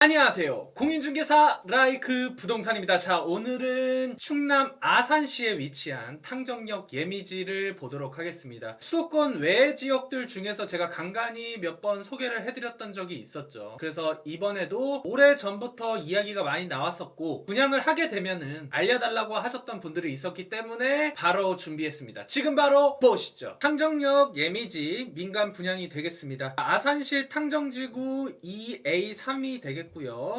안녕하세요. 공인중개사 라이크 부동산입니다. 자, 오늘은 충남 아산시에 위치한 탕정역 예미지를 보도록 하겠습니다. 수도권 외 지역들 중에서 제가 간간히 몇 번 소개를 해드렸던 적이 있었죠. 그래서 이번에도 오래전부터 이야기가 많이 나왔었고 분양을 하게 되면은 알려달라고 하셨던 분들이 있었기 때문에 바로 준비했습니다. 지금 바로 보시죠. 탕정역 예미지 민간 분양이 되겠습니다. 아산시 탕정지구 2A3이 되겠고요.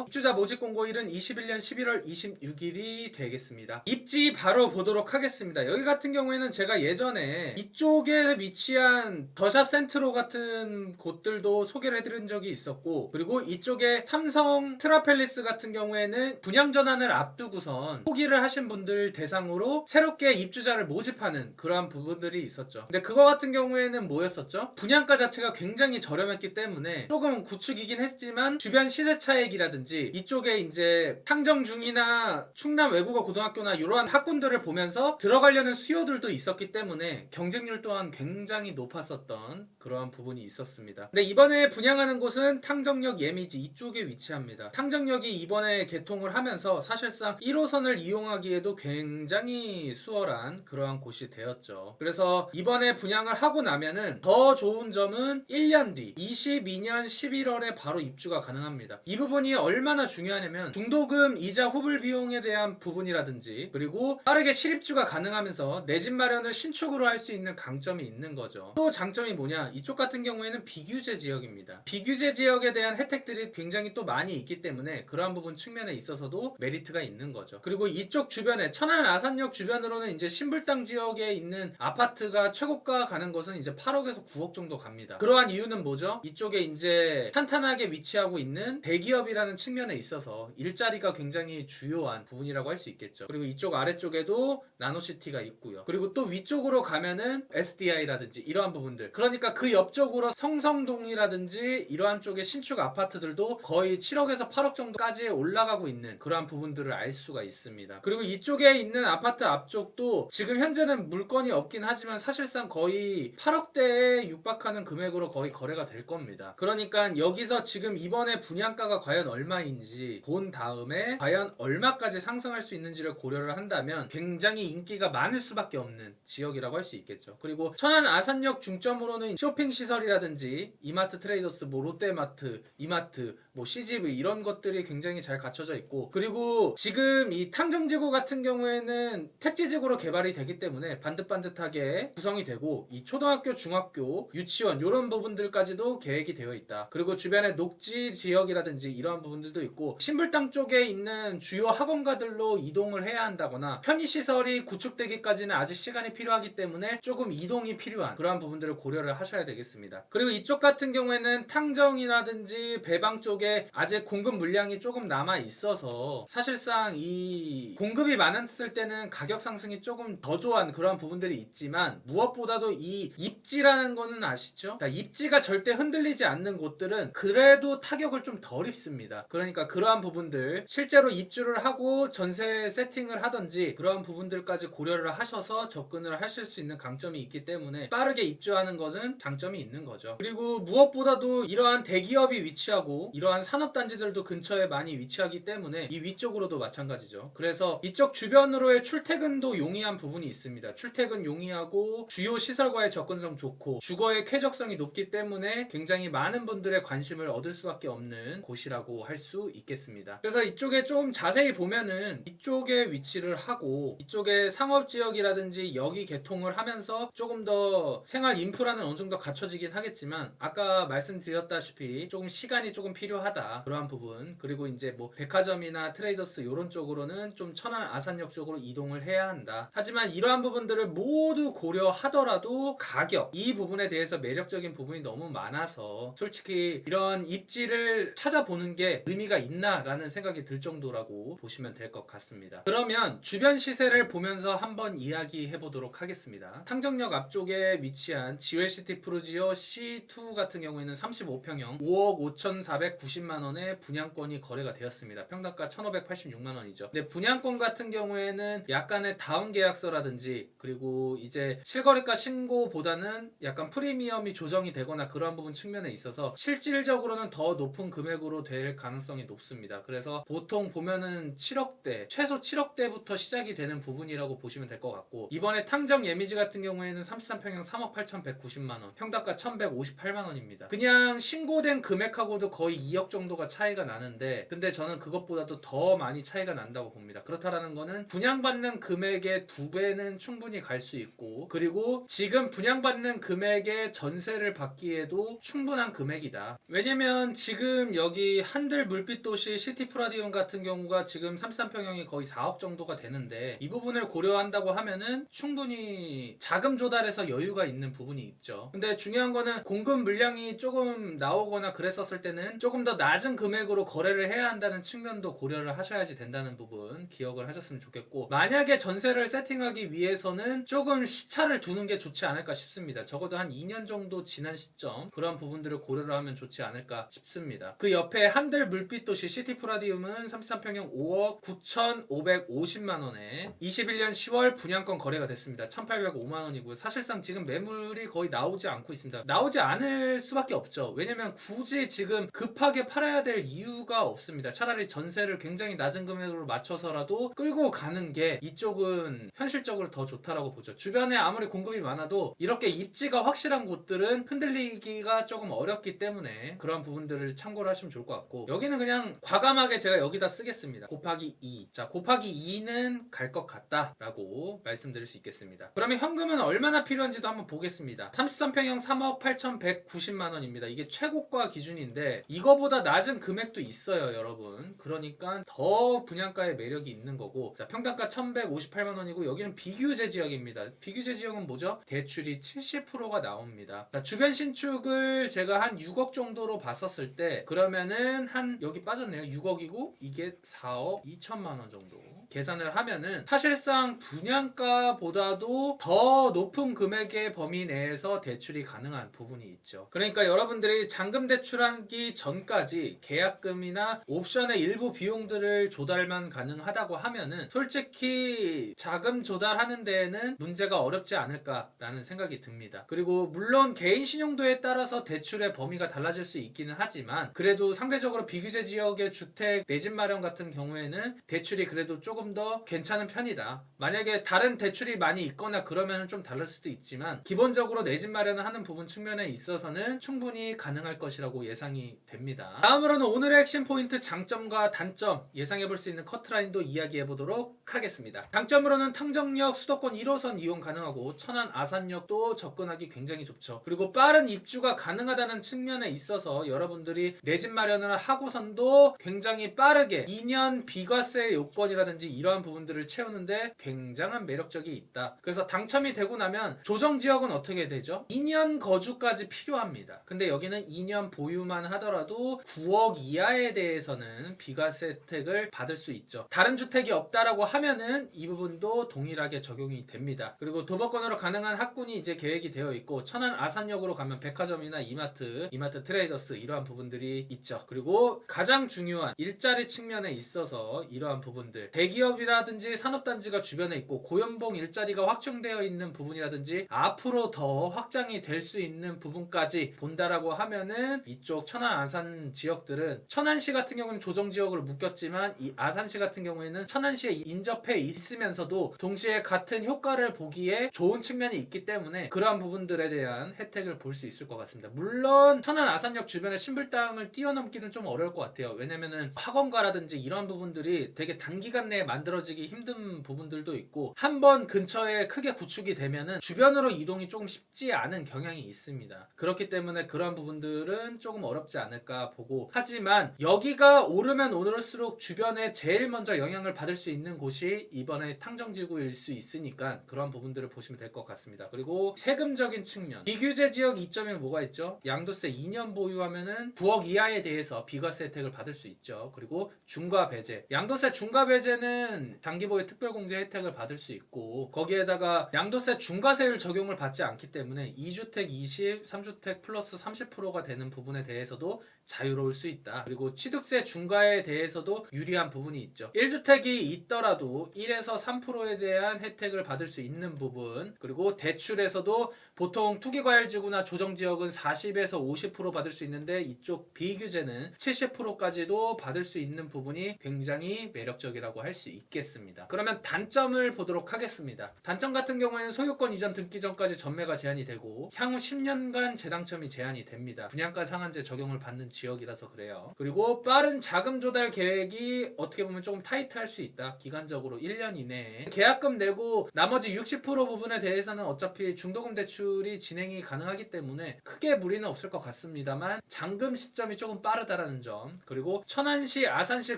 입주자 모집 공고일은 21년 11월 26일이 되겠습니다. 입지 바로 보도록 하겠습니다. 여기 같은 경우에는 제가 예전에 이쪽에 위치한 더샵 센트로 같은 곳들도 소개를 해드린 적이 있었고, 그리고 이쪽에 삼성 트라펠리스 같은 경우에는 분양 전환을 앞두고선 포기를 하신 분들 대상으로 새롭게 입주자를 모집하는 그러한 부분들이 있었죠. 근데 그거 같은 경우에는 뭐였었죠? 분양가 자체가 굉장히 저렴했기 때문에 조금 구축이긴 했지만 주변 시세 차익이라든지 이쪽에 이제 탕정중이나 충남 외국어 고등학교나 이러한 학군들을 보면서 들어가려는 수요들도 있었기 때문에 경쟁률 또한 굉장히 높았었던 그러한 부분이 있었습니다. 근데 이번에 분양하는 곳은 탕정역 예미지 이쪽에 위치합니다. 탕정역이 이번에 개통을 하면서 사실상 1호선을 이용하기에도 굉장히 수월한 그러한 곳이 되었죠. 그래서 이번에 분양을 하고 나면은 더 좋은 점은 1년 뒤 22년 11월에 바로 입주가 가능합니다. 이 부분이 얼마나 중요하냐면 중도금 이자 후불 비용에 대한 부분이라든지, 그리고 빠르게 실입주가 가능하면서 내 집 마련을 신축으로 할 수 있는 강점이 있는 거죠. 또 장점이 뭐냐, 이쪽 같은 경우에는 비규제 지역입니다. 비규제 지역에 대한 혜택들이 굉장히 또 많이 있기 때문에 그러한 부분 측면에 있어서도 메리트가 있는 거죠. 그리고 이쪽 주변에 천안 아산역 주변으로는 이제 신불당 지역에 있는 아파트가 최고가 가는 것은 이제 8억에서 9억 정도 갑니다. 그러한 이유는 뭐죠? 이쪽에 이제 탄탄하게 위치하고 있는 대기업이라는 측면에 있어서 일자리가 굉장히 주요한 부분이라고 할 수 있겠죠. 그리고 이쪽 아래쪽에도 나노시티가 있고요. 그리고 또 위쪽으로 가면은 SDI라든지 이러한 부분들, 그러니까 그 옆쪽으로 성성동이라든지 이러한 쪽의 신축 아파트들도 거의 7억에서 8억 정도까지 올라가고 있는 그러한 부분들을 알 수가 있습니다. 그리고 이쪽에 있는 아파트 앞쪽도 지금 현재는 물건이 없긴 하지만 사실상 거의 8억대에 육박하는 금액으로 거의 거래가 될 겁니다. 그러니까 여기서 지금 이번에 분양가가 과연 얼마인지 본 다음에 과연 얼마까지 상승할 수 있는지를 고려를 한다면 굉장히 인기가 많을 수밖에 없는 지역이라고 할 수 있겠죠. 그리고 천안 아산역 중점으로는 쇼핑 시설이라든지 이마트 트레이더스, 뭐 롯데마트, 이마트, 뭐 CGV 이런 것들이 굉장히 잘 갖춰져 있고, 그리고 지금 이 탕정지구 같은 경우에는 택지지구로 개발이 되기 때문에 반듯반듯하게 구성이 되고, 이 초등학교, 중학교, 유치원 이런 부분들까지도 계획이 되어 있다. 그리고 주변에 녹지 지역이라든지 이러한 부분들도 있고, 신불당 쪽에 있는 주요 학원가들로 이동을 해야 한다거나 편의시설이 구축되기까지는 아직 시간이 필요하기 때문에 조금 이동이 필요한 그러한 부분들을 고려를 하셔야 되겠습니다. 그리고 이쪽 같은 경우에는 탕정이라든지 배방 쪽에 아직 공급 물량이 조금 남아 있어서 사실상 이 공급이 많았을 때는 가격 상승이 조금 더 좋아하는 그러한 부분들이 있지만, 무엇보다도 이 입지라는 거는 아시죠? 자, 입지가 절대 흔들리지 않는 곳들은 그래도 타격을 좀 덜 입습니다. 그러니까 그러한 부분들, 실제로 입주를 하고 전세 세팅을 하든지 그러한 부분들까지 고려를 하셔서 접근을 하실 수 있는 강점이 있기 때문에 빠르게 입주하는 것은 장점이 있는 거죠. 그리고 무엇보다도 이러한 대기업이 위치하고 이러한 산업단지들도 근처에 많이 위치하기 때문에 이 위쪽으로도 마찬가지죠. 그래서 이쪽 주변으로의 출퇴근도 용이한 부분이 있습니다. 출퇴근 용이하고 주요 시설과의 접근성 좋고 주거의 쾌적성이 높기 때문에 굉장히 많은 분들의 관심을 얻을 수밖에 없는 곳이라고 할 수 있겠습니다. 그래서 이쪽에 좀 자세히 보면은 이쪽에 위치를 하고 이쪽에 상업지역이라든지 여기 개통을 하면서 조금 더 생활 인프라는 어느 정도 갖춰지긴 하겠지만, 아까 말씀드렸다시피 조금 시간이 조금 필요하다 그러한 부분, 그리고 이제 뭐 백화점이나 트레이더스 이런 쪽으로는 좀 천안 아산역 쪽으로 이동을 해야 한다. 하지만 이러한 부분들을 모두 고려하더라도 가격, 이 부분에 대해서 매력적인 부분이 너무 많아서 솔직히 이런 입지를 찾아보는 게 의미가 있나라는 생각이 들 정도라고 보시면 될 것 같습니다. 그러면 주변 시세를 보면서 한번 이야기해 보도록 하겠습니다. 탕정역 앞쪽에 위치한 지웰시티 프루지오 C2 같은 경우에는 35평형 5억 5,490 3,390만원에 분양권이 거래가 되었습니다. 평당가 1,586만원이죠. 근데 분양권 같은 경우에는 약간의 다운 계약서라든지 그리고 이제 실거래가 신고보다는 약간 프리미엄이 조정이 되거나 그러한 부분 측면에 있어서 실질적으로는 더 높은 금액으로 될 가능성이 높습니다. 그래서 보통 보면은 7억대, 최소 7억대부터 시작이 되는 부분이라고 보시면 될 것 같고, 이번에 탕정 예미지 같은 경우에는 33평형 3억 8,190만원, 평당가 1,158만원입니다. 그냥 신고된 금액하고도 거의 2억 정도가 차이가 나는데, 근데 저는 그것보다도 더 많이 차이가 난다고 봅니다. 그렇다라는 거는 분양받는 금액의 2배는 충분히 갈 수 있고, 그리고 지금 분양받는 금액의 전세를 받기에도 충분한 금액이다. 왜냐면 지금 여기 한들 물빛도시 시티프라디움 같은 경우가 지금 33평형이 거의 4억 정도가 되는데, 이 부분을 고려한다고 하면은 충분히 자금 조달에서 여유가 있는 부분이 있죠. 근데 중요한 거는 공급 물량이 조금 나오거나 그랬었을 때는 조금 더 낮은 금액으로 거래를 해야 한다는 측면도 고려를 하셔야지 된다는 부분 기억을 하셨으면 좋겠고, 만약에 전세를 세팅하기 위해서는 조금 시차를 두는 게 좋지 않을까 싶습니다. 적어도 한 2년 정도 지난 시점, 그런 부분들을 고려를 하면 좋지 않을까 싶습니다. 그 옆에 한들 물빛도시 시티프라디움은 33평형 5억 9,550만원에 21년 10월 분양권 거래가 됐습니다. 1,805만원이고요. 사실상 지금 매물이 거의 나오지 않고 있습니다. 나오지 않을 수밖에 없죠. 왜냐면 굳이 지금 급하게 팔아야 될 이유가 없습니다. 차라리 전세를 굉장히 낮은 금액으로 맞춰서라도 끌고 가는 게 이쪽은 현실적으로 더 좋다라고 보죠. 주변에 아무리 공급이 많아도 이렇게 입지가 확실한 곳들은 흔들리기가 조금 어렵기 때문에 그런 부분들을 참고를 하시면 좋을 것 같고, 여기는 그냥 과감하게 제가 여기다 쓰겠습니다. 곱하기 2. 자, 곱하기 2는 갈 것 같다 라고 말씀드릴 수 있겠습니다. 그러면 현금은 얼마나 필요한지도 한번 보겠습니다. 33평형 3억 8,190만원입니다. 이게 최고가 기준인데 이거보다 낮은 금액도 있어요, 여러분. 그러니까 더 분양가의 매력이 있는 거고, 자, 평당가 1,158만원이고 여기는 비규제 지역입니다. 비규제 지역은 뭐죠? 대출이 70%가 나옵니다. 자, 주변 신축을 제가 한 6억 정도로 봤었을 때 그러면은 한 여기 빠졌네요. 6억이고 이게 4억 2천만원 정도 계산을 하면은 사실상 분양가보다도 더 높은 금액의 범위 내에서 대출이 가능한 부분이 있죠. 그러니까 여러분들이 잔금 대출하기 전까지 계약금이나 옵션의 일부 비용들을 조달만 가능하다고 하면은 솔직히 자금 조달하는 데에는 문제가 어렵지 않을까라는 생각이 듭니다. 그리고 물론 개인 신용도에 따라서 대출의 범위가 달라질 수 있기는 하지만 그래도 상대적으로 비규제 지역의 주택 내 집 마련 같은 경우에는 대출이 그래도 조금 더 괜찮은 편이다. 만약에 다른 대출이 많이 있거나 그러면 좀 다를 수도 있지만 기본적으로 내 집 마련을 하는 부분 측면에 있어서는 충분히 가능할 것이라고 예상이 됩니다. 다음으로는 오늘의 핵심 포인트, 장점과 단점 예상해 볼 수 있는 커트라인도 이야기해 보도록 하겠습니다. 장점으로는 탕정역 수도권 1호선 이용 가능하고 천안 아산역도 접근하기 굉장히 좋죠. 그리고 빠른 입주가 가능하다는 측면에 있어서 여러분들이 내 집 마련을 하고선도 굉장히 빠르게 2년 비과세 요건이라든지 이러한 부분들을 채우는데 굉장한 매력적이 있다. 그래서 당첨이 되고 나면 조정지역은 어떻게 되죠? 2년 거주까지 필요합니다. 근데 여기는 2년 보유만 하더라도 9억 이하에 대해서는 비과세 혜택을 받을 수 있죠. 다른 주택이 없다라고 하면은 이 부분도 동일하게 적용이 됩니다. 그리고 도보권으로 가능한 학군이 이제 계획이 되어 있고, 천안 아산역으로 가면 백화점이나 이마트 트레이더스 이러한 부분들이 있죠. 그리고 가장 중요한 일자리 측면에 있어서 이러한 부분들, 대기업이라든지 산업단지가 주변에 있고 고연봉 일자리가 확정되어 있는 부분이라든지 앞으로 더 확장이 될 수 있는 부분까지 본다라고 하면은 이쪽 천안 아산 지역들은, 천안시 같은 경우는 조정지역으로 묶였지만 이 아산시 같은 경우에는 천안시에 인접해 있으면서도 동시에 같은 효과를 보기에 좋은 측면이 있기 때문에 그러한 부분들에 대한 혜택을 볼 수 있을 것 같습니다. 물론 천안 아산역 주변에 신불당을 뛰어넘기는 좀 어려울 것 같아요. 왜냐면은 학원가라든지 이런 부분들이 되게 단기간 내에 만들어지기 힘든 부분들도 있고, 한번 근처에 크게 구축이 되면은 주변으로 이동이 조금 쉽지 않은 경향이 있습니다. 그렇기 때문에 그러한 부분들은 조금 어렵지 않을까 보고, 하지만 여기가 오르면 오를수록 주변에 제일 먼저 영향을 받을 수 있는 곳이 이번에 탕정지구일 수 있으니까 그런 부분들을 보시면 될 것 같습니다. 그리고 세금적인 측면, 비규제 지역 이점이 뭐가 있죠? 양도세 2년 보유하면은 9억 이하에 대해서 비과세 혜택을 받을 수 있죠. 그리고 중과 배제, 양도세 중과 배제는 장기보유 특별공제 혜택을 받을 수 있고, 거기에다가 양도세 중과세율 적용을 받지 않기 때문에 2주택 20, 3주택 플러스 30%가 되는 부분에 대해서도 자유로울 수 있다. 그리고 취득세 중과에 대해서도 유리한 부분이 있죠. 1주택이 있더라도 1에서 3%에 대한 혜택을 받을 수 있는 부분, 그리고 대출에서도 보통 투기과열지구나 조정지역은 40에서 50% 받을 수 있는데 이쪽 비규제는 70%까지도 받을 수 있는 부분이 굉장히 매력적이라고 할 수 있겠습니다. 그러면 단점을 보도록 하겠습니다. 단점 같은 경우에는 소유권 이전 등기 전까지 전매가 제한이 되고 향후 10년간 재당첨이 제한이 됩니다. 분양가 상한제 적용을 받는 지역이라서 그래요. 그리고 빠른 자금 조달 계획이 어떻게 보면 조금 타이트할 수 있다. 기간적으로 1년 이내에 계약금 내고 나머지 60% 부분에 대해서는 어차피 중도금 대출이 진행이 가능하기 때문에 크게 무리는 없을 것 같습니다만 잔금 시점이 조금 빠르다라는 점, 그리고 천안시, 아산시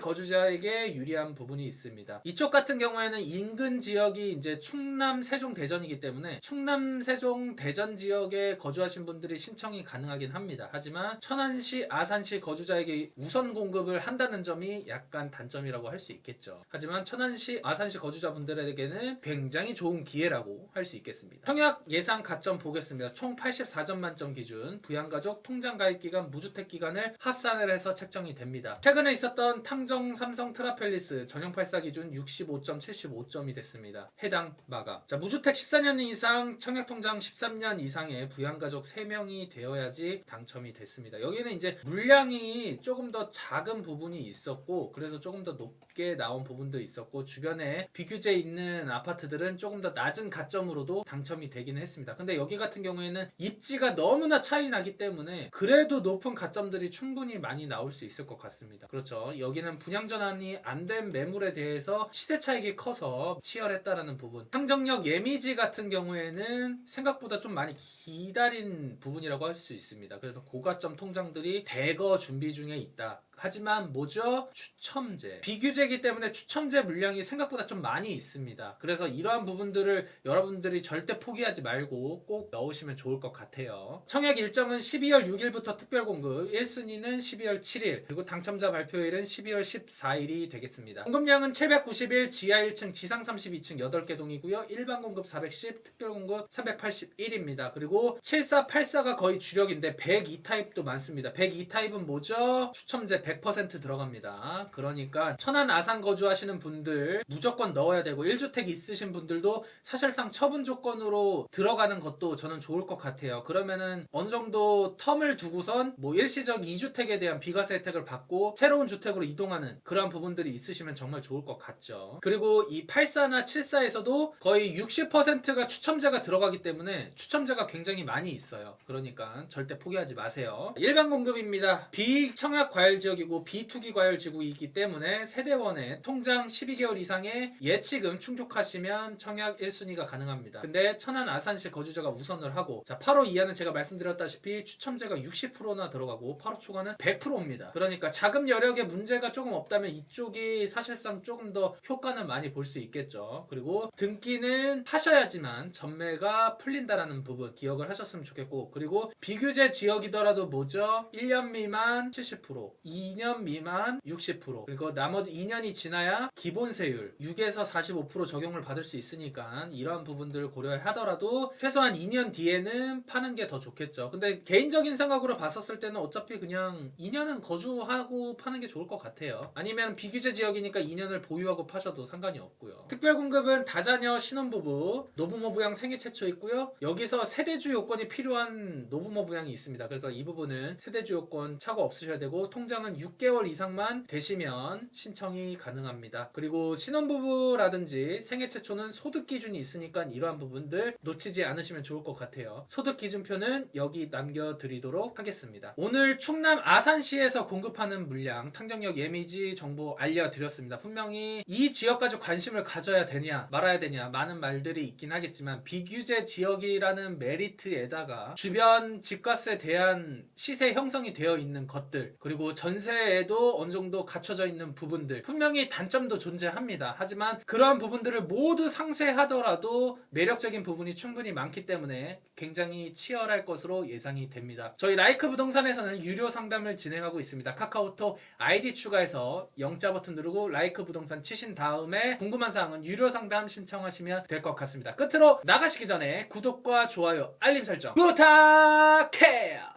거주자에게 유리한 부분이 있습니다. 이쪽 같은 경우에는 인근 지역이 이제 충남, 세종, 대전이기 때문에 충남, 세종, 대전 지역에 거주하신 분들이 신청이 가능하긴 합니다. 하지만 천안시, 아산시 거주자에게 우선 공급을 한다는 점이 약간 단점이라고 할 수 있겠죠. 하지만 천안시, 아산시 거주자분들에게는 굉장히 좋은 기회라고 할 수 있겠습니다. 청약 예상 가점 보겠습니다. 총 84점 만점 기준 부양가족 통장 가입 기간, 무주택 기간을 합산을 해서 책정이 됩니다. 최근에 있었던 탕정, 삼성, 트라펠리스 전용 84 기준 65점, 75점이 됐습니다. 해당 마감. 자, 무주택 14년 이상, 청약통장 13년 이상의 부양가족 3명이 되어야지 당첨이 됐습니다. 여기는 이제 물량이 조금 더 작은 부분이 있었고 그래서 조금 더 높게 나온 부분도 있었고 주변에 비규제 있는 아파트들은 조금 더 낮은 가점으로도 당첨이 되기는 했습니다. 근데 여기 같은 경우에는 입지가 너무나 차이 나기 때문에 그래도 높은 가점들이 충분히 많이 나올 수 있을 것 같습니다. 그렇죠. 여기는 분양 전환이 안 된 매물에 대해서 시세 차익이 커서 치열했다라는 부분. 상정역 예미지 같은 경우에는 생각보다 좀 많이 기다린 부분이라고 할 수 있습니다. 그래서 고가점 통장들이 대거 준비 중에 있다. 하지만 뭐죠? 추첨제. 비규제이기 때문에 추첨제 물량이 생각보다 좀 많이 있습니다. 그래서 이러한 부분들을 여러분들이 절대 포기하지 말고 꼭 넣으시면 좋을 것 같아요. 청약 일정은 12월 6일부터 특별공급, 1순위는 12월 7일, 그리고 당첨자 발표일은 12월 14일이 되겠습니다. 공급량은 791, 지하 1층, 지상 32층 8개 동이고요. 일반 공급 410, 특별공급 381입니다. 그리고 7484가 거의 주력인데 102타입도 많습니다. 102타입은 뭐죠? 추첨제 100% 들어갑니다. 그러니까 천안 아산 거주하시는 분들 무조건 넣어야 되고 1주택 있으신 분들도 사실상 처분 조건으로 들어가는 것도 저는 좋을 것 같아요. 그러면은 어느 정도 텀을 두고선 뭐 일시적 2주택에 대한 비과세 혜택을 받고 새로운 주택으로 이동하는 그런 부분들이 있으시면 정말 좋을 것 같죠. 그리고 이 84나 74에서도 거의 60%가 추첨제가 들어가기 때문에 추첨제가 굉장히 많이 있어요. 그러니까 절대 포기하지 마세요. 일반 공급입니다. 비청약 과열 지역이고 비투기 과열 지구이기 때문에 세대원의 통장 12개월 이상의 예치금 충족하시면 청약 1순위가 가능합니다. 근데 천안 아산시 거주자가 우선을 하고, 자 8호 이하는 제가 말씀드렸다시피 추첨제가 60%나 들어가고 8호 초과는 100%입니다. 그러니까 자금 여력에 문제가 조금 없다면 이쪽이 사실상 조금 더 효과는 많이 볼 수 있겠죠. 그리고 등기는 하셔야지만 전매가 풀린다라는 부분 기억을 하셨으면 좋겠고, 그리고 비규제 지역이더라도 뭐죠? 1년 미만 70%, 2년 미만 60%, 그리고 나머지 2년이 지나야 기본세율 6에서 45% 적용을 받을 수 있으니까 이러한 부분들을 고려하더라도 최소한 2년 뒤에는 파는 게 더 좋겠죠. 근데 개인적인 생각으로 봤었을 때는 어차피 그냥 2년은 거주하고 파는 게 좋을 것 같아요. 아니면 비규제 지역이니까 2년을 보유하고 파셔도 상관이 없고요. 특별공급은 다자녀 신혼부부 노부모 부양 생애 최초 있고요. 여기서 세대주 요건이 필요한 노부모 부양이 있습니다. 그래서 이 부분은 세대주 요건 차고 없으셔야 되고 통장은 6개월 이상만 되시면 신청이 가능합니다. 그리고 신혼부부라든지 생애 최초는 소득 기준이 있으니까 이러한 부분들 놓치지 않으시면 좋을 것 같아요. 소득 기준표는 여기 남겨드리도록 하겠습니다. 오늘 충남 아산시에서 공급하는 물량 탕정역 예미지 정보 알려드렸습니다. 분명히 이 지역까지 관심을 가져야 되냐 말아야 되냐 많은 말들이 있긴 하겠지만 비규제 지역이라는 메리트에다가 주변 집값에 대한 시세 형성이 되어 있는 것들, 그리고 전세에도 어느 정도 갖춰져 있는 부분들, 분명히 단점도 존재합니다. 하지만 그러한 부분들을 모두 상쇄하더라도 매력적인 부분이 충분히 많기 때문에 굉장히 치열할 것으로 예상이 됩니다. 저희 라이크 부동산에서는 유료 상담을 진행하고 있습니다. 카카오톡 아이디 추가해서 영자 버튼 누르고 라이크 부동산 치신 다음에 궁금한 사항은 유료 상담 신청하시면 될 것 같습니다. 끝으로 나가시기 전에 구독과 좋아요, 알림 설정 부탁해요.